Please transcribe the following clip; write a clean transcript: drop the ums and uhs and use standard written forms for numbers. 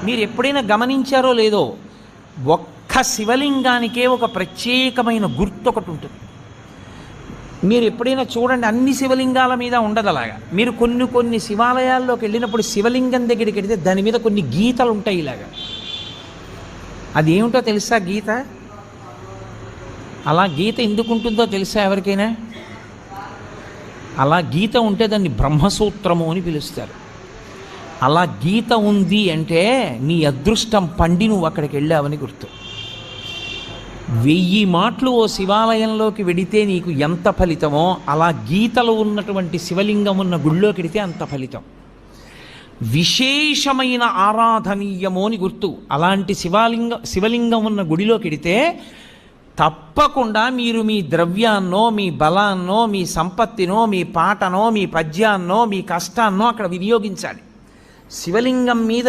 మీరు ఎప్పుడైనా గమనించారో లేదో, ఒక్క శివలింగానికే ఒక ప్రత్యేకమైన గుర్తు ఒకటి ఉంటుంది. మీరు ఎప్పుడైనా చూడండి, అన్ని శివలింగాల మీద ఉండదు అలాగా. మీరు కొన్ని కొన్ని శివాలయాల్లోకి వెళ్ళినప్పుడు శివలింగం దగ్గరికి వెళితే దాని మీద కొన్ని గీతలు ఉంటాయి ఇలాగా. అది ఏమిటో తెలుసా గీత? అలా గీత ఎందుకు ఉంటుందో తెలుసా ఎవరికైనా? అలా గీత ఉంటే దాన్ని బ్రహ్మసూత్రము అని పిలుస్తారు. అలా గీత ఉంది అంటే నీ అదృష్టం పండి నువ్వు అక్కడికి వెళ్ళావని గుర్తు. 1000 మాటలు ఓ శివాలయంలోకి వెడితే నీకు ఎంత ఫలితమో, అలా గీతలు ఉన్నటువంటి శివలింగం ఉన్న గుళ్ళోకి వెడితే అంత ఫలితం. విశేషమైన ఆరాధనీయము అని గుర్తు. అలాంటి శివలింగం ఉన్న గుడిలోకి వెడితే తప్పకుండా మీరు మీ ద్రవ్యాన్నో, మీ బలాన్నో, మీ సంపత్తినో, మీ పాటనో, మీ పద్యాన్నో, మీ కష్టాన్నో అక్కడ వినియోగించాలి. శివలింగం మీద